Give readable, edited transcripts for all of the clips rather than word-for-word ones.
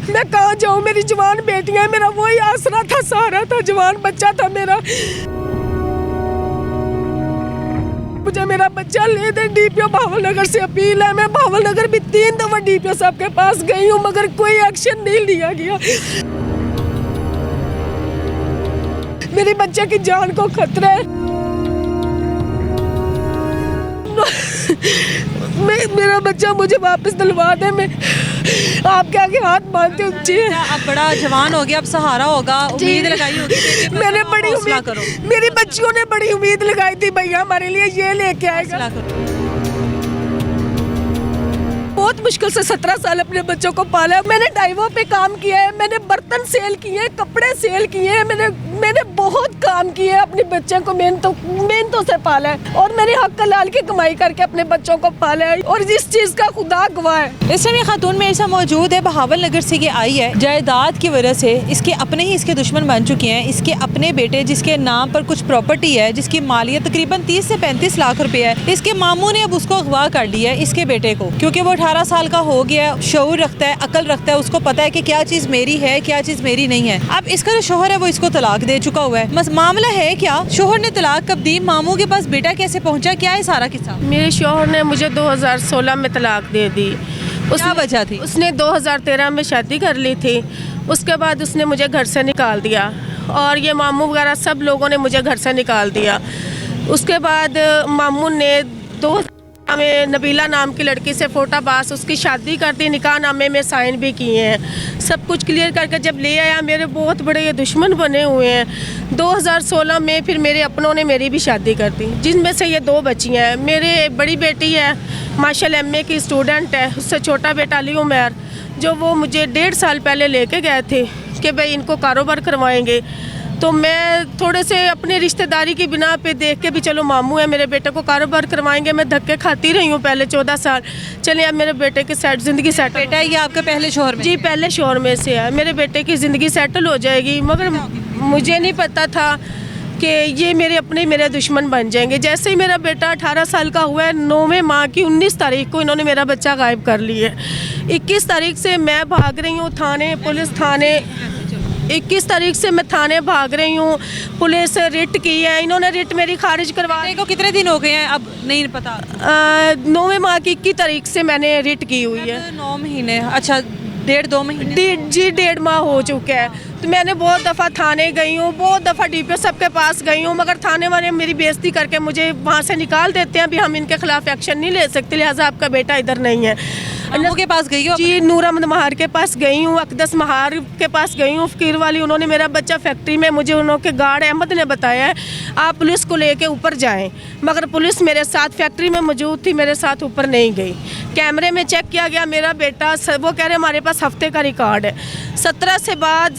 मैं कहाँ जाऊँ, मेरी जवान बेटियाँ, मेरा वही आसरा था, सहारा था, जवान बच्चा था मेरा। मुझे मेरा बच्चा ले दे। डीपीओ भावल नगर से अपील है। मैं भावल नगर भी 3 दफा डीपीओ साहब के पास गई हूँ, मगर कोई एक्शन नहीं लिया गया। मेरे बच्चे की जान को खतरा है। मेरा बच्चा मुझे वापस दिलवा दे। मैं आपके आगे हाथ बांधती हूँ जी। अब बड़ा जवान हो गया, अब सहारा होगा, उम्मीद लगाई होगी। मैंने बड़ी उम्मीद करो, मेरी बच्चियों ने बड़ी उम्मीद लगाई थी भैया हमारे लिए ये लेके आएगा। बहुत मुश्किल से 17 साल अपने बच्चों को पाला। मैंने डाइवो पे काम किया है, मैंने बर्तन सेल किए, कपड़े सेल किए, मैंने बहुत काम किए, अपने बच्चे को मेहनतों से पाला है और मेरे हक हलाल की कमाई करके अपने बच्चों को पाला है और इस चीज का खुदा गवाह है। इस समय खातून मेरे साथ मौजूद है, बहावल नगर से ये आई है। जायदाद की वजह से इसके अपने ही इसके दुश्मन बन चुके हैं। इसके अपने बेटे जिसके नाम पर कुछ प्रॉपर्टी है, जिसकी मालियत तकरीबन 30 से 35 लाख रुपए है, इसके मामू ने अब उसको अगवा कर लिया है, इसके बेटे को, क्योंकि वो 18 साल का हो गया, शऊर रखता है, अकल रखता है, उसको पता है कि क्या चीज़ मेरी है, क्या चीज़ मेरी नहीं है। अब इसका जो शोहर है वो इसको तलाक दे चुका हुआ है। मामला है क्या, शोहर ने तलाक कब दी, मामू के पास बेटा कैसे पहुंचा, क्या है सारा किस्सा? मेरे शोहर ने मुझे 2016 में तलाक दे दी। क्या वजह थी? उसने 2013 में शादी कर ली थी। उसके बाद उसने मुझे घर से निकाल दिया और ये मामू वगैरह सब लोगों ने मुझे घर से निकाल दिया। उसके बाद मामू ने 2000 में नबीला नाम की लड़की से फोटाबास उसकी शादी कर दी, निकाह नामे में साइन भी किए हैं, सब कुछ क्लियर करके जब ले आया मेरे बहुत बड़े ये दुश्मन बने हुए हैं। 2016 में फिर मेरे अपनों ने मेरी भी शादी कर दी, जिनमें से ये 2 बच्चियाँ हैं। मेरे बड़ी बेटी है माशाल्लाह MA की स्टूडेंट है, उससे छोटा बेटा अली उमर, जो वो मुझे 1.5 साल पहले लेके गए थे कि भाई इनको कारोबार करवाएंगे। तो मैं थोड़े से अपने रिश्तेदारी की बिना पे देख के भी चलो मामू है मेरे बेटे को कारोबार करवाएंगे, मैं धक्के खाती रही हूँ पहले 14 साल। चलिए अब मेरे बेटे की ज़िंदगी सेटल। बेटा ये आपका पहले शोहर में? जी पहले शोहर में से है। मेरे बेटे की ज़िंदगी सेटल हो जाएगी, मगर मुझे नहीं पता था कि ये मेरे दुश्मन बन जाएंगे। जैसे ही मेरा बेटा 18 साल का हुआ है, 9वें माह की 19 तारीख को इन्होंने मेरा बच्चा गायब कर लिया है। 21 तारीख से मैं भाग रही हूँ थाने, पुलिस थाने, 21 तारीख से मैं थाने भाग रही हूँ, पुलिस रिट की है, इन्होंने रिट मेरी खारिज करवा। को कितने दिन हो गए हैं अब नहीं पता? 9वें माह की 21 तारीख से मैंने रिट की हुई है। 9 महीने, अच्छा 1.5-2 महीने जी 1.5 माह हो चुका है। तो मैंने बहुत दफ़ा थाने गई हूँ, बहुत दफ़ा DPO साहब के पास गई हूँ, मगर थाने वाले मेरी बेइज्जती करके मुझे वहाँ से निकाल देते हैं। अभी हम इनके खिलाफ एक्शन नहीं ले सकते, लिहाजा आपका बेटा इधर नहीं है। अनु के पास गई हो? जी नूर अहमद महार के पास गई हूँ, अकदस महार के पास गई हूँ, फ़कीर वाली। उन्होंने मेरा बच्चा फैक्ट्री में, मुझे उन्होंने गार्ड अहमद ने बताया है आप पुलिस को लेके ऊपर जाएं, मगर पुलिस मेरे साथ फैक्ट्री में मौजूद थी, मेरे साथ ऊपर नहीं गई। कैमरे में चेक किया गया मेरा बेटा, वो कह रहे हमारे पास हफ्ते का रिकॉर्ड है। 17 से बाद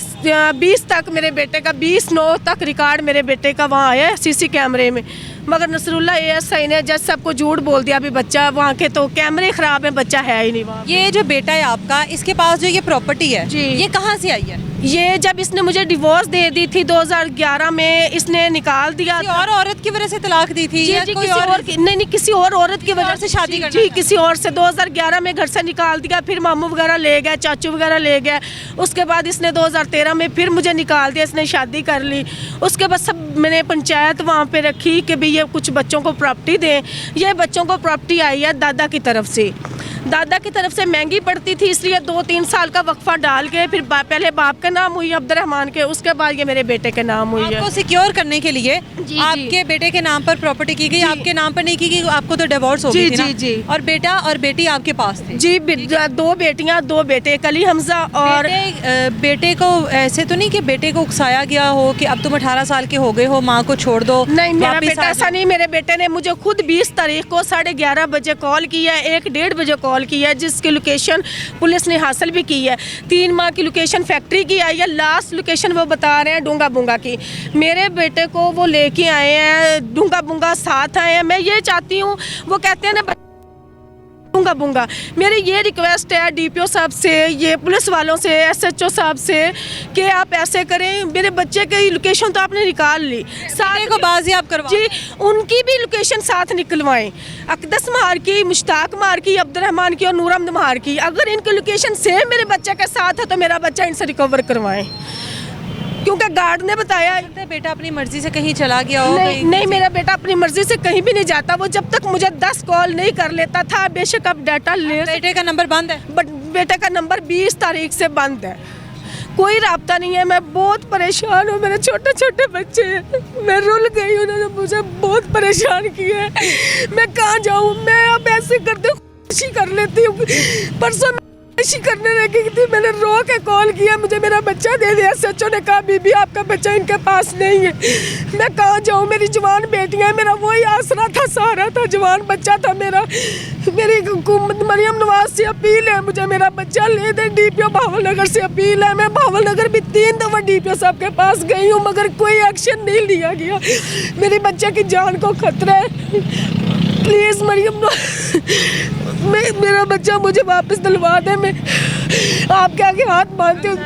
20 तक मेरे बेटे का 20/9 तक रिकॉर्ड मेरे बेटे का वहाँ आया है CC कैमरे में, मगर नसरुल्ला ASI ने जज सबको झूठ बोल दिया। अभी बच्चा वहाँ के तो कैमरे ख़राब है, बच्चा है ही नहीं वहाँ। ये जो बेटा है आपका, इसके पास जो ये प्रॉपर्टी है जी, ये कहाँ से आई है? ये जब इसने मुझे डिवोर्स दे दी थी 2011 में, इसने निकाल दिया। किसी और औरत की वजह से तलाक दी थी? जी, या जी कोई किसी और नहीं किसी और औरत की वजह से शादी करना जी था। किसी और से 2011 में घर से निकाल दिया, फिर मामू वगैरह ले गए, चाचू वगैरह ले गए। उसके बाद इसने 2013 में फिर मुझे निकाल दिया, इसने शादी कर ली। उसके बाद सब मैंने पंचायत वहाँ पे रखी कि भाई ये कुछ बच्चों को प्रॉपर्टी दें। ये बच्चों को प्रॉपर्टी आई है दादा की तरफ से, दादा की तरफ से महंगी पड़ती थी, इसलिए 2-3 साल का वक्फा डाल के फिर पहले बाप का नाम हुई अब्दुर्रहमान के, उसके बाद ये मेरे बेटे के नाम हुई है। आपको सिक्योर करने के लिए जी, आपके बेटे के नाम पर प्रॉपर्टी की गई, आपके नाम पर नहीं की गई, आपको तो डिवोर्स हो गई थी ना? जी। और बेटा और बेटी आपके पास थे? जी 2 बेटियां 2 बेटे, अली हमजा और बेटे को ऐसे तो नहीं कि बेटे को उकसाया गया हो कि अब तुम 18 साल के हो गए हो, माँ को छोड़ दो? नहीं, मेरा बेटा ऐसा नहीं। मेरे बेटे ने मुझे खुद 20 तारीख को 11:30 बजे कॉल किया है, 1-1:30 बजे कॉल किया है, जिसकी लोकेशन पुलिस ने हासिल भी की है। 3 माह की लोकेशन फैक्ट्री की आई है, लास्ट लोकेशन वो बता रहे हैं डूंगा बुंगा की। मेरे बेटे को वो लेके आए हैं, डूंगा बुंगा साथ आए हैं। मैं ये चाहती हूँ, वो कहते हैं ना दूंगा बूंगा। मेरी ये रिक्वेस्ट है DPO साहब से, ये पुलिस वालों से, SHO साहब से कि आप ऐसे करें, मेरे बच्चे की लोकेशन तो आपने निकाल ली, सारे को बाजियाब करवा जी उनकी भी लोकेशन साथ निकलवाएं, अकदस महार की, मुश्ताक महार की, अब्दुलरहमान की और नूर अहमद महार की। अगर इनकी लोकेशन सेम मेरे बच्चे के साथ है तो मेरा बच्चा इनसे रिकवर करवाएं, क्योंकि गार्ड ने बताया बेटा अपनी मर्जी से कहीं चला गया हो। नहीं, मेरा बेटा अपनी मर्जी से कहीं भी नहीं जाता। वो जब तक मुझे 10 कॉल नहीं कर लेता था, बेशक अब डाटा ले, बेटे का नंबर बंद है, बट बेटे का नंबर 20 तारीख से बंद है, कोई राब्ता नहीं है। मैं बहुत परेशान हूँ, मेरे छोटे छोटे बच्चे हैं, मैं रुल गई, उन्होंने मुझे बहुत परेशान किया है। मैं कहाँ जाऊँ? मैं अब ऐसे करते खुशी कर लेती हूँ। परसों खुशी करने लगी थी, मैंने रो के कॉल किया, मुझे मेरा बच्चा दे दिया। SHO ने कहा बीबी आपका बच्चा इनके पास नहीं है। मैं कहाँ जाऊँ? मेरी जवान बेटियाँ, मेरा वही आसरा था, सहारा था, जवान बच्चा था मेरा। मेरी हुकूमत मरियम नवाज से अपील है, मुझे मेरा बच्चा ले दे। DPO भावल नगर से अपील है। मैं भावल नगर भी 3 दफ़ा DPO साहब के पास गई हूँ, मगर कोई एक्शन नहीं लिया गया। मेरे बच्चे की जान को खतरा है। प्लीज़ मरियम मेरा बच्चा मुझे वापस दिलवा दे। मैं आपके आगे हाथ मांगती हूँ,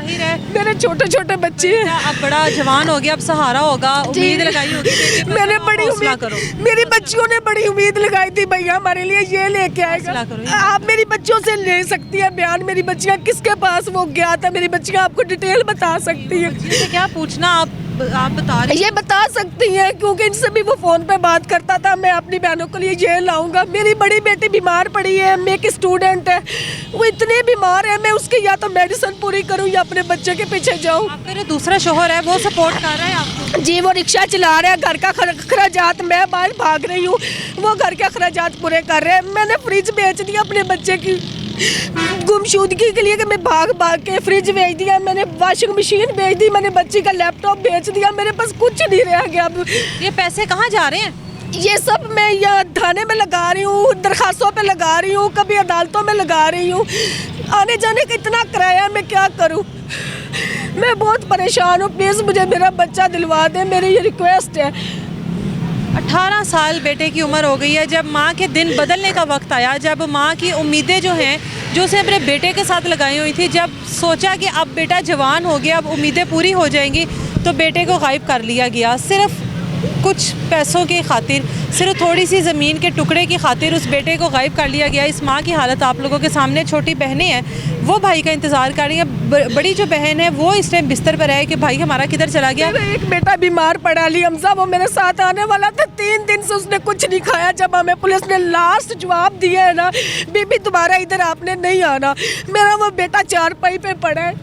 मेरे छोटे छोटे बच्चे हैं। अब बड़ा जवान हो गया, अब सहारा होगा, उम्मीद लगाई होगी। मैंने बड़ी उम्मीद करो, मेरी बच्चियों ने बड़ी उम्मीद लगाई थी, भैया हमारे लिए ये लेके आएगा। आप मेरी बच्चियों से ले सकती है बयान, मेरी बच्चियाँ किसके पास वो गया था, मेरी बच्चियाँ आपको डिटेल बता सकती है। क्या पूछना आप बता रहे? ये बता सकती हैं, क्योंकि इनसे भी वो फ़ोन पे बात करता था। मैं अपनी बहनों के लिए ये लाऊंगा। मेरी बड़ी बेटी बीमार पड़ी है, मैं एक स्टूडेंट है, वो इतने बीमार है, मैं उसकी या तो मेडिसिन पूरी करूं या अपने बच्चे के पीछे जाऊं। आपका जो दूसरा शोहर है वो सपोर्ट कर रहा है आपको? जी, वो रिक्शा चला रहा है, घर का अखराजात, मैं बाहर भाग रही हूँ, वो घर के अखराजात पूरे कर रहे हैं। मैंने फ्रिज बेच दिया अपने बच्चे की गुमशुदगी के लिए कि मैं भाग के फ्रिज बेच दिया, मैंने वॉशिंग मशीन बेच दी, मैंने बच्ची का लैपटॉप बेच दिया, मेरे पास कुछ नहीं रह गया। अब ये पैसे कहाँ जा रहे हैं? ये सब मैं यहाँ थाने में लगा रही हूँ, दरखास्तों पे लगा रही हूँ, कभी अदालतों में लगा रही हूँ। आने जाने का इतना किराया, मैं क्या करूँ? मैं बहुत परेशान हूँ। प्लीज़ मुझे मेरा बच्चा दिलवा दें, मेरी ये रिक्वेस्ट है। 18 साल बेटे की उम्र हो गई है। जब माँ के दिन बदलने का वक्त आया, जब माँ की उम्मीदें जो हैं, जो उसे अपने बेटे के साथ लगाई हुई थी, जब सोचा कि अब बेटा जवान हो गया, अब उम्मीदें पूरी हो जाएंगी, तो बेटे को गायब कर लिया गया। सिर्फ कुछ पैसों की खातिर, सिर्फ थोड़ी सी ज़मीन के टुकड़े की खातिर उस बेटे को गायब कर लिया गया। इस माँ की हालत आप लोगों के सामने। छोटी बहनें हैं, वो भाई का इंतज़ार कर रही हैं। बड़ी जो बहन है वो इस टाइम बिस्तर पर है कि भाई हमारा किधर चला गया। एक बेटा बीमार पड़ा, अली हमजा, वो मेरे साथ आने वाला था। 3 दिन से उसने कुछ नहीं खाया। जब हमें पुलिस ने लास्ट जवाब दिया है ना, बीबी दोबारा इधर आपने नहीं आना, मेरा वो बेटा चारपाई पे पड़ा है।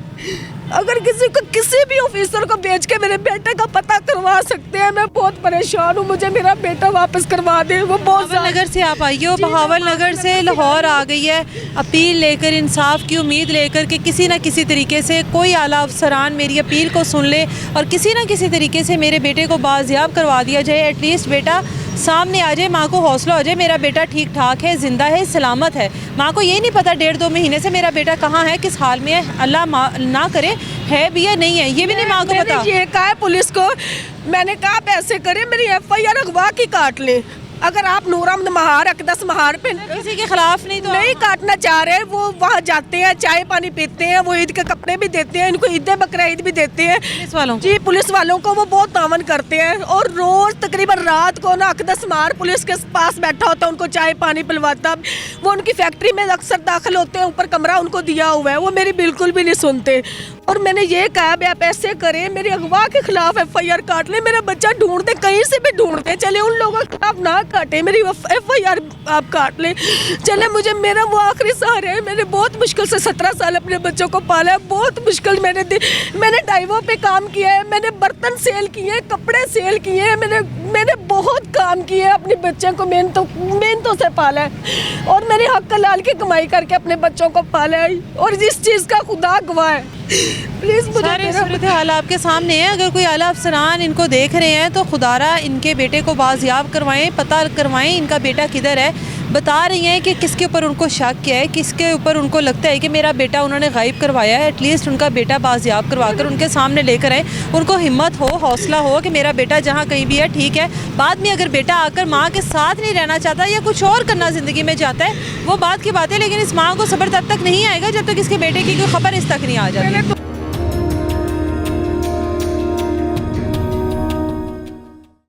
अगर किसी भी ऑफिसर को भेज के मेरे बेटे का पता करवा सकते हैं, मैं बहुत परेशान हूँ, मुझे मेरा बेटा वापस करवा दे। वो बहुत नगर से आप आई हो, बहावल नगर से लाहौर आ गई है अपील लेकर, इंसाफ की उम्मीद लेकर कि किसी न किसी तरीके से कोई आला अफसरान मेरी अपील को सुन ले और किसी न किसी तरीके से मेरे बेटे को बाजियाब करवा दिया जाए। एटलीस्ट बेटा सामने आ जाए, माँ को हौसला हो जाए, मेरा बेटा ठीक ठाक है, ज़िंदा है, सलामत है। माँ को ये नहीं पता 1.5-2 महीने से मेरा बेटा कहाँ है, किस हाल में है, अल्लाह ना करे है भी या नहीं है, ये भी नहीं माँ को पता। ये कहा है पुलिस को, मैंने कहा आप ऐसे करें, मेरी FIR अगवा की काट लें। अगर आप नूर अहमद महार, अकदस महार पे किसी के खिलाफ नहीं तो नहीं काटना चाह रहे, वो वहाँ जाते हैं, चाय पानी पीते हैं, वो ईद के कपड़े भी देते हैं, इनको ईद बकरा ईद भी देते हैं पुलिस वालों। जी, पुलिस वालों को वो बहुत तावन करते हैं। और रोज़ तकरीबन रात को ना अकदस महार पुलिस के पास बैठा होता है, उनको चाय पानी पिलवाता। वो उनकी फैक्ट्री में अक्सर दाखिल होते हैं, ऊपर कमरा उनको दिया हुआ है, वो मेरी बिल्कुल भी नहीं सुनते। और मैंने ये कहा भी आप ऐसे करें, मेरे अगवा के खिलाफ FIR काट ले, मेरा बच्चा ढूंढते, कहीं से भी ढूंढते चले, उन लोगों के खिलाफ ना काटे, मेरी FIR आप काट ले चले। मुझे मेरा वो आखिरी सहारा है। मैंने बहुत मुश्किल से 17 साल अपने बच्चों को पाला है, बहुत मुश्किल। मैंने डाइवों पे काम किया है, मैंने बर्तन सेल किए, कपड़े सेल किए हैं, मैंने बहुत काम किए हैं, अपने बच्चे को मेहनतों से पाला है और मेरे हक हलाल की कमाई करके अपने बच्चों को पाला है। और जिस चीज़ का खुदा गवाह है, प्लीज़ सारे सूरत हाल आपके सामने है। अगर कोई आला अफसरान इनको देख रहे हैं तो खुदारा इनके बेटे को बाजियाब करवाएं, पता करवाएं इनका बेटा किधर है। बता रही हैं कि किसके ऊपर उनको शक किया है, किसके ऊपर उनको लगता है कि मेरा बेटा उन्होंने गायब करवाया है। एटलीस्ट उनका बेटा बाजियाब करवाकर उनके सामने लेकर आए, उनको हिम्मत हो, हौसला हो कि मेरा बेटा जहाँ कहीं भी है ठीक है। बाद में अगर बेटा आकर माँ के साथ नहीं रहना चाहता या कुछ और करना ज़िंदगी में चाहता है वो बात की बात है, लेकिन इस माँ को सब्र तब तक नहीं आएगा जब तक इसके बेटे की कोई खबर इस तक नहीं आ जाती।